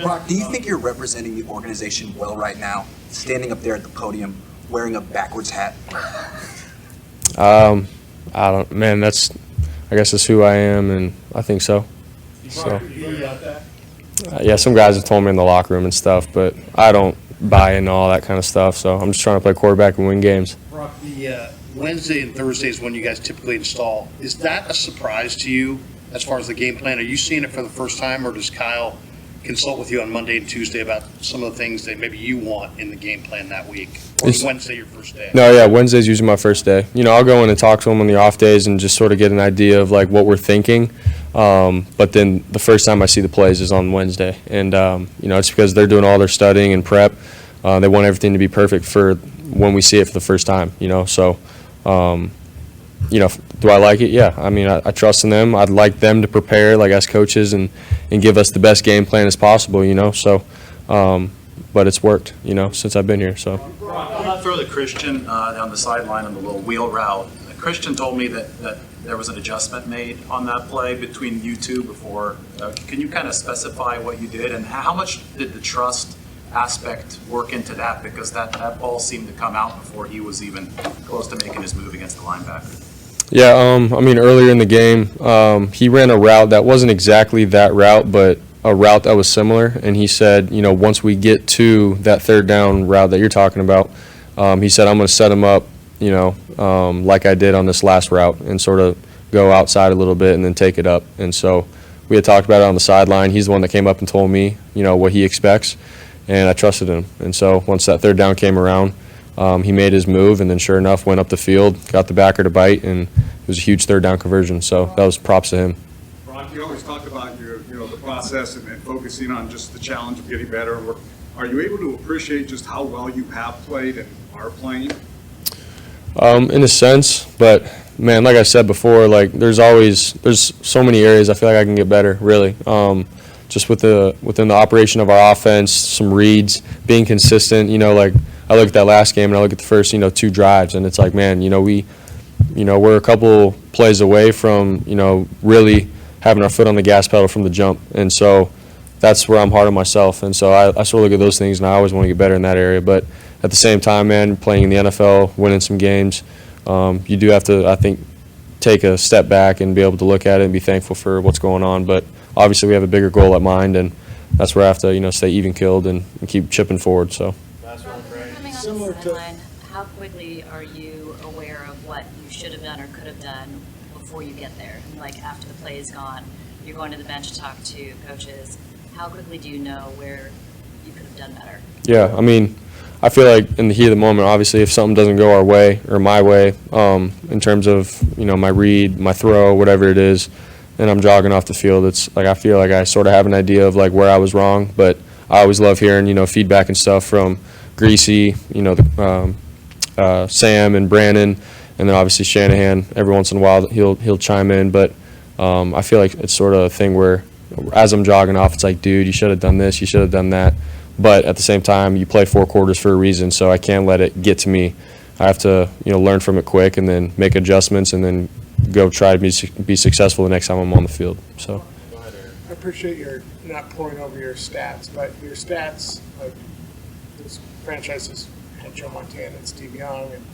Brock, do you think you're representing the organization well right now, standing up there at the podium, wearing a backwards hat? I don't, man, I guess that's who I am, and I think so. So, yeah, some guys have told me in the locker room and stuff, but I don't buy into all that kind of stuff, so I'm just trying to play quarterback and win games. Brock, the Wednesday and Thursday is when you guys typically install. Is that a surprise to you as far as the game plan? Are you seeing it for the first time, or does Kyle consult with you on Monday and Tuesday about some of the things that maybe you want in the game plan that week? Or is Wednesday your first day? No, yeah, Wednesday's usually my first day. I'll go in and talk to them on the off days and just sort of get an idea of like what we're thinking. But then the first time I see the plays is on Wednesday. And, it's because they're doing all their studying and prep. They want everything to be perfect for when we see it for the first time, So, do I like it? Yeah. I trust in them. I'd like them to prepare, like as coaches, and give us the best game plan as possible, So, but it's worked, since I've been here. So. I'm not throw the Christian on the sideline on the little wheel route. Christian told me that there was an adjustment made on that play between you two before. Can you kind of specify what you did, and how much did the trust aspect work into that? Because that ball seemed to come out before he was even close to making his move against the linebacker. Yeah, earlier in the game, he ran a route that wasn't exactly that route, but a route that was similar. And he said, once we get to that third down route that you're talking about, he said, I'm going to set him up, like I did on this last route, and sort of go outside a little bit and then take it up. And so we had talked about it on the sideline. He's the one that came up and told me, what he expects, and I trusted him. And so once that third down came around, he made his move, and then sure enough went up the field, got the backer to bite, and it was a huge third down conversion. So that was props to him. Brock, you always talk about the process and focusing on just the challenge of getting better. Are you able to appreciate just how well you have played and are playing? In a sense, but man, like I said before, like there's so many areas I feel like I can get better. Really, just within the operation of our offense, some reads, being consistent. Like I look at that last game and I look at the first, 2 drives, and it's like, man, we're a couple plays away from, really having our foot on the gas pedal from the jump, and so that's where I'm hard on myself, and so I sort of look at those things, and I always want to get better in that area. But at the same time, man, playing in the NFL, winning some games, you do have to, I think, take a step back and be able to look at it and be thankful for what's going on. But obviously we have a bigger goal at mind, and that's where I have to, stay even-keeled and keep chipping forward. So. Coming on the sideline, how quickly are you aware of what you should have done or could have done before you get there? Like after the play is gone, you're going to the bench to talk to coaches. How quickly do you know where you could have done better? Yeah, I feel like in the heat of the moment, obviously, if something doesn't go our way or my way, in terms of, my read, my throw, whatever it is, and I'm jogging off the field, it's like I feel like I sort of have an idea of like where I was wrong. But I always love hearing, feedback and stuff from Greasy, Sam and Brandon, and then obviously Shanahan. Every once in a while he'll chime in, but I feel like it's sort of a thing where as I'm jogging off, it's like, dude, you should have done this, you should have done that. But at the same time, you play 4 quarters for a reason, so I can't let it get to me. I have to, learn from it quick and then make adjustments and then go try to be successful the next time I'm on the field. So. I appreciate your not pouring over your stats, but your stats, like this franchise has had Joe Montana and Steve Young and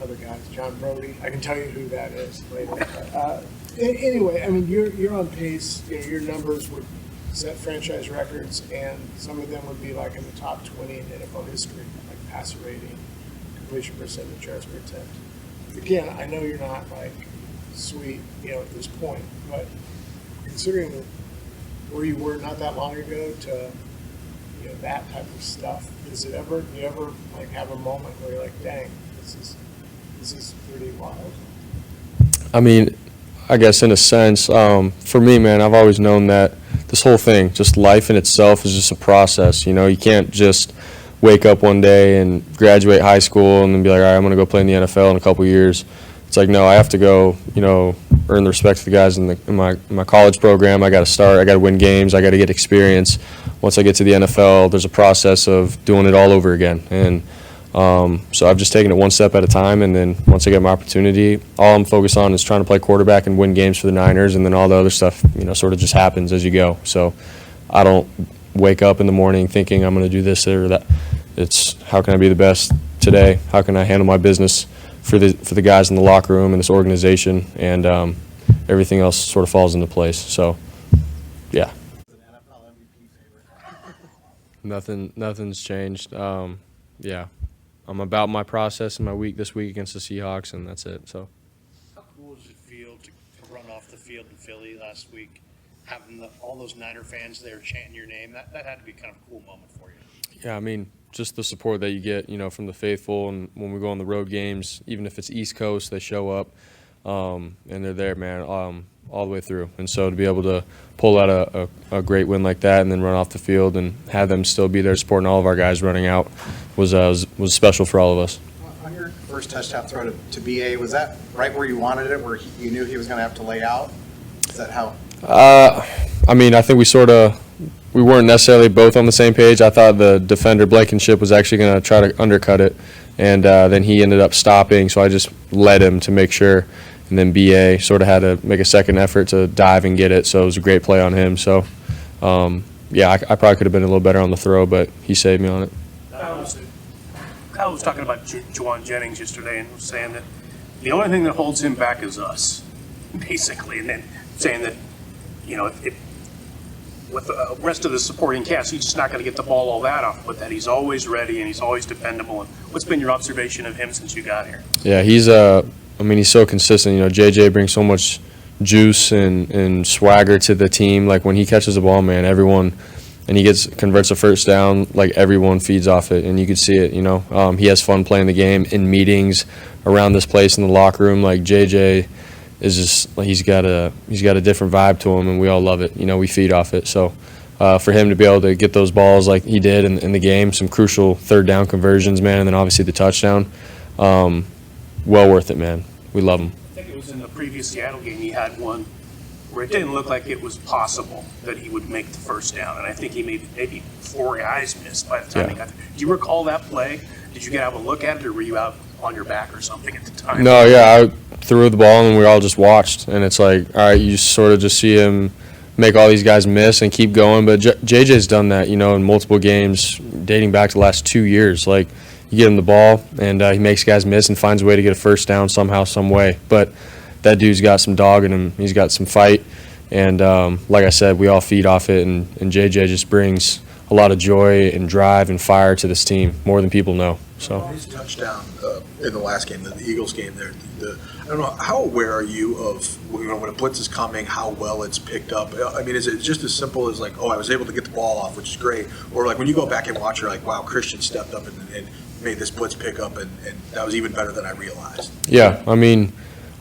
other guys, John Brody. I can tell you who that is later. Anyway, you're on pace. Your numbers would set franchise records, and some of them would be like in the top 20 in NFL history, like passer rating, completion percentage, yards per attempt. Again, I know you're not like sweet, at this point, but considering where you were not that long ago to, that type of stuff, do you ever like have a moment where you're like, dang, this is pretty wild? I guess in a sense, for me, man, I've always known that this whole thing, just life in itself, is just a process. You can't just wake up one day and graduate high school and then be like, all right, I'm going to go play in the NFL in a couple years. It's like, no, I have to go, earn the respect of the guys in my college program. I got to start. I got to win games. I got to get experience. Once I get to the NFL, there's a process of doing it all over again. And so I've just taken it one step at a time, and then once I get my opportunity, all I'm focused on is trying to play quarterback and win games for the Niners, and then all the other stuff, sort of just happens as you go. So I don't wake up in the morning thinking I'm going to do this or that. It's how can I be the best today? How can I handle my business for the guys in the locker room and this organization, and everything else sort of falls into place. So, yeah. Nothing's changed. Yeah, I'm about my process in my week this week against the Seahawks, and that's it. So. How cool does it feel to run off the field in Philly last week, having all those Niner fans there chanting your name? That had to be kind of a cool moment for you. Yeah, I mean, just the support that you get, from the faithful, and when we go on the road games, even if it's East Coast, they show up, and they're there, man, all the way through. And so to be able to pull out a great win like that and then run off the field and have them still be there supporting all of our guys running out was special for all of us. On your first touchdown throw to BA, was that right where you wanted it, where you knew he was going to have to lay out? Is that how? I mean, I think we weren't necessarily both on the same page. I thought the defender, Blankenship, was actually going to try to undercut it, and then he ended up stopping, so I just led him to make sure. And then BA sort of had to make a second effort to dive and get it, so it was a great play on him. So, yeah, I probably could have been a little better on the throw, but he saved me on it. Kyle was talking about Jauan Jennings yesterday and was saying that the only thing that holds him back is us, basically, and then saying that, with the rest of the supporting cast, he's just not going to get the ball all that often, but that he's always ready and he's always dependable. And what's been your observation of him since you got here? Yeah, he's so consistent. JJ brings so much juice and swagger to the team. Like when he catches the ball, man, and he converts a first down, like everyone feeds off it, and you can see it. He has fun playing the game in meetings around this place in the locker room. Like JJ is just, he's got a different vibe to him, and we all love it. We feed off it. So for him to be able to get those balls like he did in the game, some crucial third down conversions, man, and then obviously the touchdown, well worth it, man. We love him. I think it was in the previous Seattle game he had one where it didn't look like it was possible that he would make the first down, and I think he made maybe 4 guys missed by the time he got there. Do you recall that play? Did you have a look at it, or were you out on your back or something at the time? No, yeah, I threw the ball and we all just watched, and it's like, all right, you sort of just see him make all these guys miss and keep going, but JJ's done that, in multiple games dating back to the last 2 years. Like, you get him the ball and he makes guys miss and finds a way to get a first down somehow, some way. But that dude's got some dog in him. He's got some fight, and like I said, we all feed off it, and JJ just brings a lot of joy and drive and fire to this team, more than people know. So his touchdown in the last game, the Eagles game there, I don't know, how aware are you of when a blitz is coming, how well it's picked up? I mean, is it just as simple as like, oh, I was able to get the ball off, which is great, or like when you go back and watch, you're like, wow, Christian stepped up and made this blitz pick up, and that was even better than I realized. Yeah, I mean,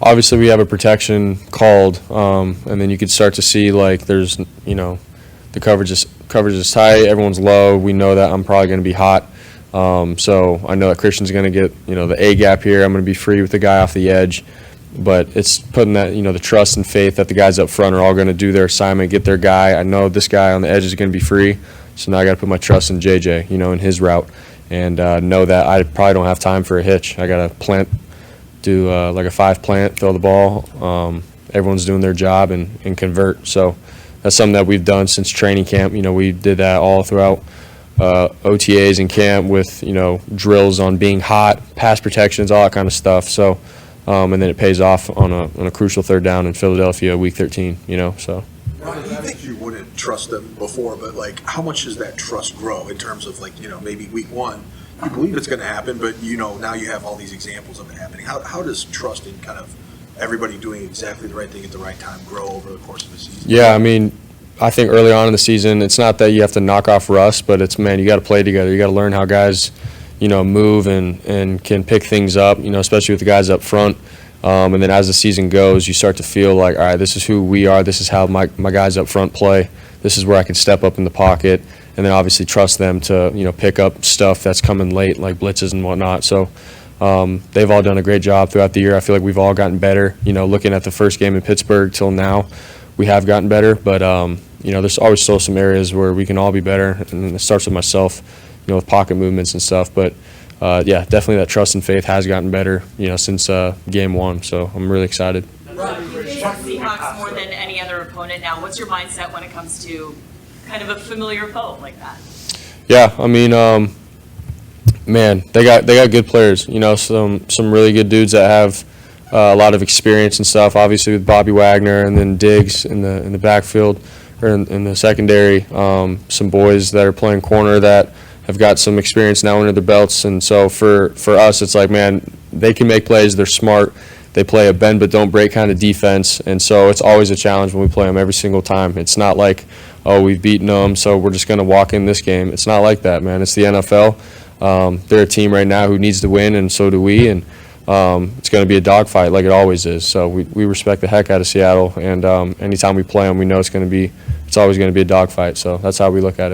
obviously we have a protection called, and then you could start to see like there's, the coverage is tight, everyone's low. We know that I'm probably going to be hot. So I know that Christian's going to get, the A gap here. I'm going to be free with the guy off the edge. But it's putting that, the trust and faith that the guys up front are all going to do their assignment, get their guy. I know this guy on the edge is going to be free. So now I got to put my trust in JJ, in his route. And know that I probably don't have time for a hitch. I got to do like a 5 plant, throw the ball. Everyone's doing their job and convert. So that's something that we've done since training camp. We did that all throughout OTAs and camp with, drills on being hot, pass protections, all that kind of stuff. So, and then it pays off on a crucial third down in Philadelphia, week 13, so. Ron, you think you wouldn't trust them before, but like, how much does that trust grow in terms of like, maybe week 1, you believe it's going to happen, but now you have all these examples of it happening. How does trust in kind of everybody doing exactly the right thing at the right time grow over the course of the season? Yeah, I mean, I think early on in the season, it's not that you have to knock off Russ, but it's, man, you got to play together. You got to learn how guys, move and can pick things up, especially with the guys up front. And then as the season goes, you start to feel like, all right, this is who we are. This is how my guys up front play. This is where I can step up in the pocket, and then obviously trust them to, pick up stuff that's coming late, like blitzes and whatnot. So they've all done a great job throughout the year. I feel like we've all gotten better. Looking at the first game in Pittsburgh till now, we have gotten better, but there's always still some areas where we can all be better, and it starts with myself, with pocket movements and stuff. But yeah, definitely that trust and faith has gotten better, since game 1. So I'm really excited. Rob, you face the Seahawks more than any other opponent now. What's your mindset when it comes to kind of a familiar foe like that? Yeah, I mean, man, they got good players. You know, some really good dudes that have a lot of experience and stuff. Obviously with Bobby Wagner, and then Diggs in the backfield or in the secondary. Some boys that are playing corner that have got some experience now under their belts. And so for us, it's like, man, they can make plays. They're smart. They play a bend but don't break kind of defense. And so it's always a challenge when we play them every single time. It's not like, oh, we've beaten them, so we're just going to walk in this game. It's not like that, man. It's the NFL. They're a team right now who needs to win, and so do we. And it's going to be a dogfight like it always is. So we respect the heck out of Seattle. And anytime we play them, we know it's always going to be a dogfight. So that's how we look at it.